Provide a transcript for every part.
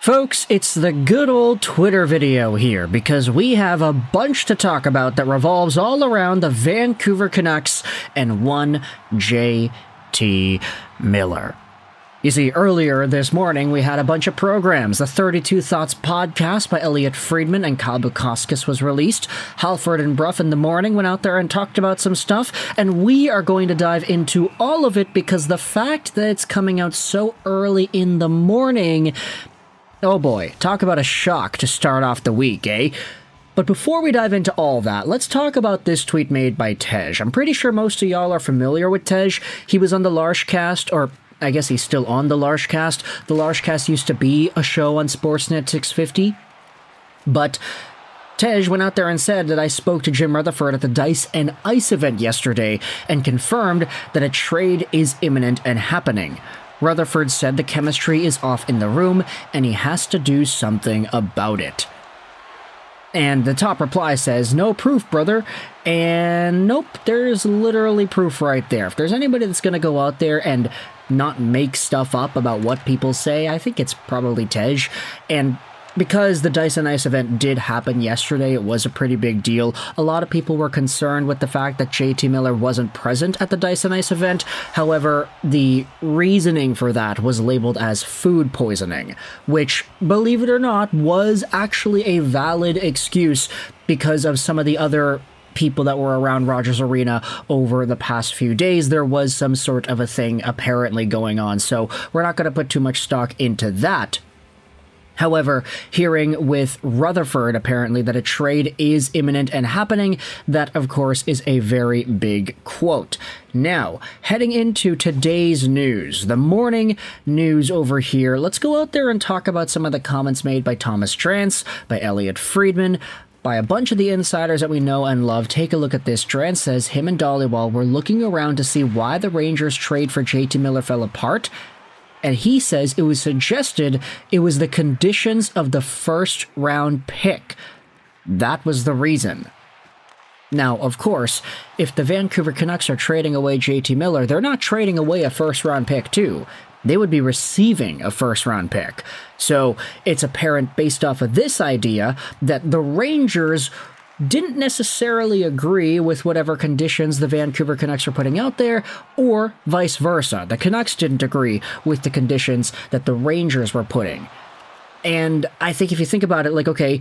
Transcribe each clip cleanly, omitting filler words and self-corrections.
Folks, it's the good old Twitter video here, because we have a bunch to talk about that revolves all around the Vancouver Canucks and one J.T. Miller. You see, earlier this morning, we had a bunch of programs. The 32 Thoughts podcast by Elliotte Friedman and Kyle Bukauskas was released. Halford and Bruff in the morning went out there and talked about some stuff, and we are going to dive into all of it because the fact that it's coming out so early in the morning... Oh boy, talk about a shock to start off the week, eh? But before we dive into all that, let's talk about this tweet made by Tej. I'm pretty sure most of y'all are familiar with Tej. He was on the Larshcast, or I guess he's still on the Larshcast. The Larshcast used to be a show on Sportsnet 650. But Tej went out there and said that I spoke to Jim Rutherford at the Dice and Ice event yesterday and confirmed that a trade is imminent and happening. Rutherford said the chemistry is off in the room, and he has to do something about it. And the top reply says, no proof, brother. And nope, there's literally proof right there. If there's anybody that's going to go out there and not make stuff up about what people say, I think it's probably Tej. And because the Dice and Ice event did happen yesterday, it was a pretty big deal. A lot of people were concerned with the fact that JT Miller wasn't present at the Dice and Ice event. However, the reasoning for that was labeled as food poisoning, which, believe it or not, was actually a valid excuse because of some of the other people that were around Rogers Arena over the past few days. There was some sort of a thing apparently going on, so we're not going to put too much stock into that. However, hearing with Rutherford, apparently, that a trade is imminent and happening, that, of course, is a very big quote. Now, heading into today's news, the morning news over here, let's go out there and talk about some of the comments made by Thomas Drance, by Elliotte Friedman, by a bunch of the insiders that we know and love. Take a look at this. Drance says him and Dhaliwal were looking around to see why the Rangers trade for JT Miller fell apart. And he says it was suggested it was the conditions of the first round pick. That was the reason. Now, of course, if the Vancouver Canucks are trading away JT Miller, they're not trading away a first round pick too. They would be receiving a first round pick. So it's apparent based off of this idea that the Rangers didn't necessarily agree with whatever conditions the Vancouver Canucks were putting out there, or vice versa. The Canucks didn't agree with the conditions that the Rangers were putting. And I think if you think about it, like, okay,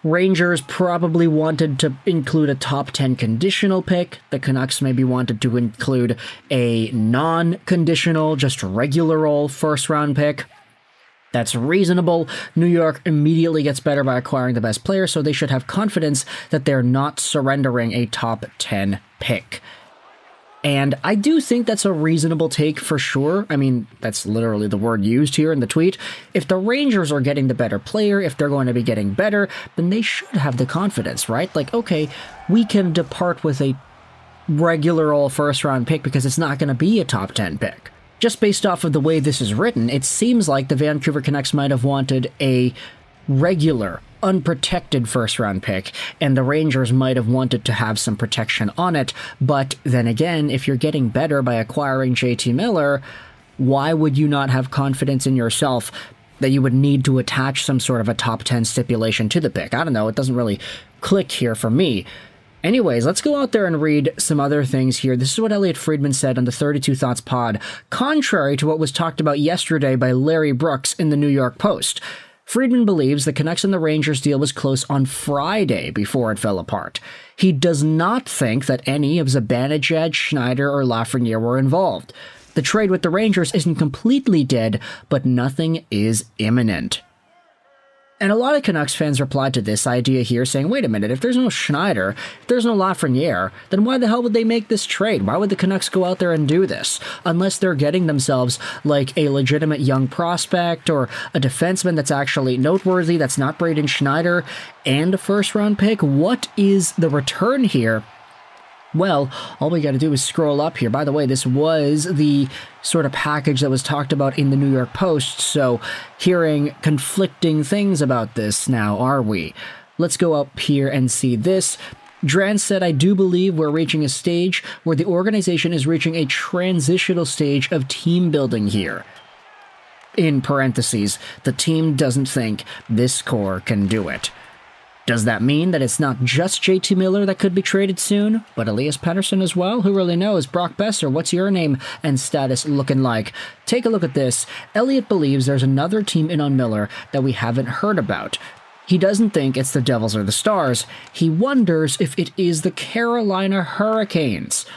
Rangers probably wanted to include a top 10 conditional pick. The Canucks maybe wanted to include a non-conditional, just regular old first-round pick. That's reasonable. New York immediately gets better by acquiring the best player, so they should have confidence that they're not surrendering a top 10 pick. And I do think that's a reasonable take for sure. I mean, that's literally the word used here in the tweet. If the Rangers are getting the better player, if they're going to be getting better, then they should have the confidence, right? Like, okay, we can depart with a regular old first-round pick because it's not going to be a top 10 pick. Just based off of the way this is written, it seems like the Vancouver Canucks might have wanted a regular, unprotected first-round pick, and the Rangers might have wanted to have some protection on it. But then again, if you're getting better by acquiring JT Miller, why would you not have confidence in yourself that you would need to attach some sort of a top 10 stipulation to the pick? I don't know, it doesn't really click here for me. Anyways, let's go out there and read some other things here. This is what Elliotte Friedman said on the 32 Thoughts pod, contrary to what was talked about yesterday by Larry Brooks in the New York Post. Friedman believes the Canucks and the Rangers deal was close on Friday before it fell apart. He does not think that any of Zibanejad, Schneider, or Lafreniere were involved. The trade with the Rangers isn't completely dead, but nothing is imminent. And a lot of Canucks fans replied to this idea here saying, wait a minute, if there's no Schneider, if there's no Lafreniere, then why the hell would they make this trade? Why would the Canucks go out there and do this? Unless they're getting themselves like a legitimate young prospect or a defenseman that's actually noteworthy, that's not Braden Schneider, and a first-round pick. What is the return here? Well, all we got to do is scroll up here. By the way, this was the sort of package that was talked about in the New York Post, so hearing conflicting things about this now, are we? Let's go up here and see this. Drance said, I do believe we're reaching a stage where the organization is reaching a transitional stage of team building here. in parentheses, the team doesn't think this core can do it. Does that mean that it's not just JT Miller that could be traded soon, but Elias Pettersson as well? Who really knows? Brock Besser, what's your name and status looking like? Take a look at this. Elliot believes there's another team in on Miller that we haven't heard about. He doesn't think it's the Devils or the Stars. He wonders if it is the Carolina Hurricanes.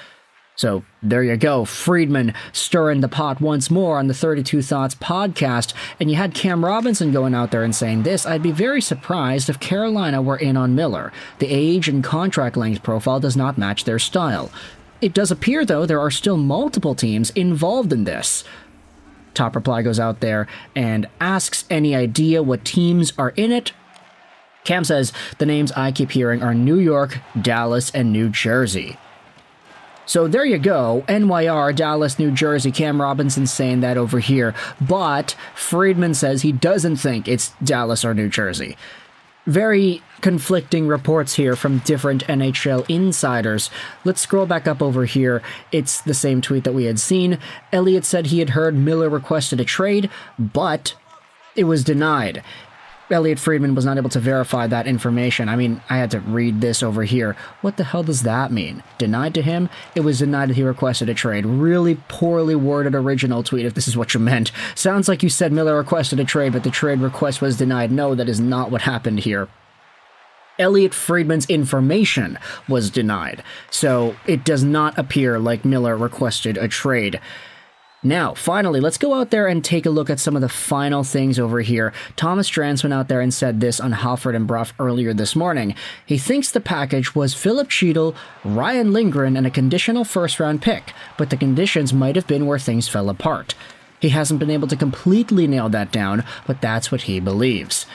So there you go, Friedman stirring the pot once more on the 32 Thoughts podcast, and you had Cam Robinson going out there and saying this: I'd be very surprised if Carolina were in on Miller. The age and contract length profile does not match their style. It does appear, though, there are still multiple teams involved in this. Top Reply goes out there and asks any idea what teams are in it. Cam says, the names I keep hearing are New York, Dallas, and New Jersey. So there you go, NYR, Dallas, New Jersey, Cam Robinson saying that over here, but Friedman says he doesn't think it's Dallas or New Jersey. Very conflicting reports here from different NHL insiders. Let's scroll back up over here. It's the same tweet that we had seen. Elliott said he had heard Miller requested a trade, but it was denied. Elliot Friedman was not able to verify that information. I mean, I had to read this over here. What the hell does that mean? Denied to him? It was denied that he requested a trade. Really poorly worded original tweet, if this is what you meant. Sounds like you said Miller requested a trade, but the trade request was denied. No, that is not what happened here. Elliot Friedman's information was denied, so it does not appear like Miller requested a trade. Now, finally, let's go out there and take a look at some of the final things over here. Thomas Drance went out there and said this on Halford and Bruff earlier this morning. He thinks the package was Philip Cheadle, Ryan Lindgren, and a conditional first-round pick, but the conditions might have been where things fell apart. He hasn't been able to completely nail that down, but that's what he believes.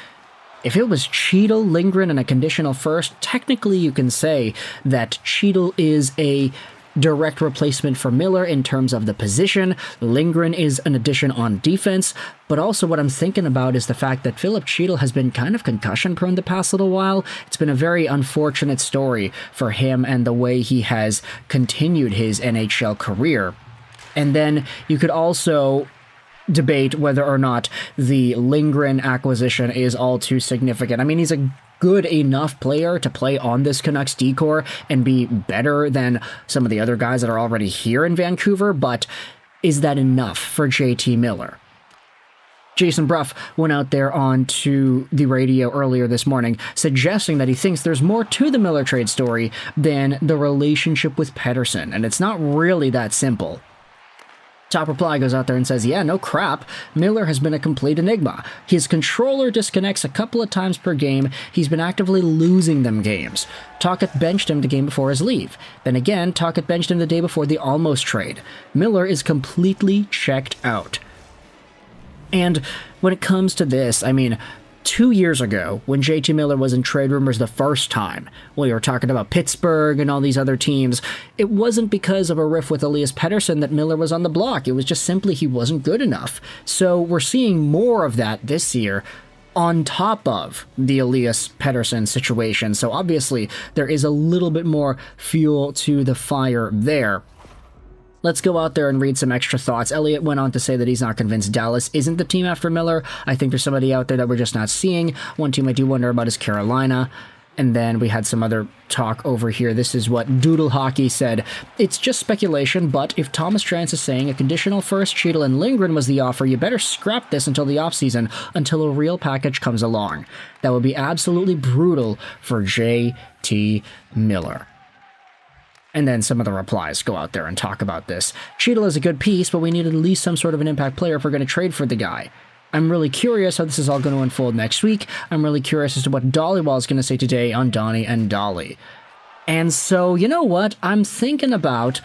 If it was Cheadle, Lindgren, and a conditional first, technically you can say that Cheadle is a direct replacement for Miller in terms of the position. Lindgren is an addition on defense, but also what I'm thinking about is the fact that Philip Cheadle has been kind of concussion prone the past little while. It's been a very unfortunate story for him and the way he has continued his NHL career. And then you could also debate whether or not the Lindgren acquisition is all too significant. I mean, he's a good enough player to play on this Canucks D-core and be better than some of the other guys that are already here in Vancouver, but is that enough for JT Miller? Jason Bruff went out there onto the radio earlier this morning suggesting that he thinks there's more to the Miller trade story than the relationship with Pettersson, and it's not really that simple. Top Reply goes out there and says, yeah, no crap. Miller has been a complete enigma. His controller disconnects a couple of times per game. He's been actively losing them games. Tocchet benched him the game before his leave. Then again, Tocchet benched him the day before the almost trade. Miller is completely checked out. And when it comes to this, I mean, 2 years ago, when JT Miller was in trade rumors the first time, we were talking about Pittsburgh and all these other teams, it wasn't because of a riff with Elias Pettersson that Miller was on the block. It was just simply he wasn't good enough. So we're seeing more of that this year on top of the Elias Pettersson situation. So obviously there is a little bit more fuel to the fire there. Let's go out there and read some extra thoughts. Elliott went on to say that he's not convinced Dallas isn't the team after Miller. I think there's somebody out there that we're just not seeing. One team I do wonder about is Carolina. And then we had some other talk over here. This is what Doodle Hockey said. It's just speculation, but if Thomas Drance is saying a conditional first, Cheadle and Lindgren was the offer, you better scrap this until the offseason, until a real package comes along. That would be absolutely brutal for JT Miller. And then some of the replies go out there and talk about this. Cheadle is a good piece, but we need at least some sort of an impact player if we're going to trade for the guy. I'm really curious how this is all going to unfold next week. I'm really curious as to what Dollywall is going to say today on Donnie and Dolly. And so, you know what? I'm thinking about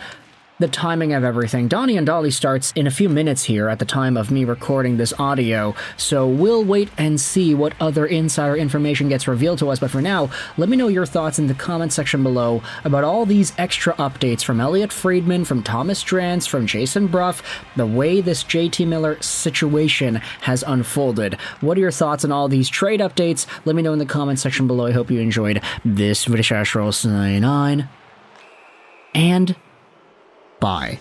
the timing of everything. Donnie and Dolly starts in a few minutes here at the time of me recording this audio, so we'll wait and see what other insider information gets revealed to us. But for now, let me know your thoughts in the comment section below about all these extra updates from Elliot Friedman, from Thomas Drance, from Jason Bruff, the way this JT Miller situation has unfolded. What are your thoughts on all these trade updates? Let me know in the comment section below. I hope you enjoyed this video. And bye.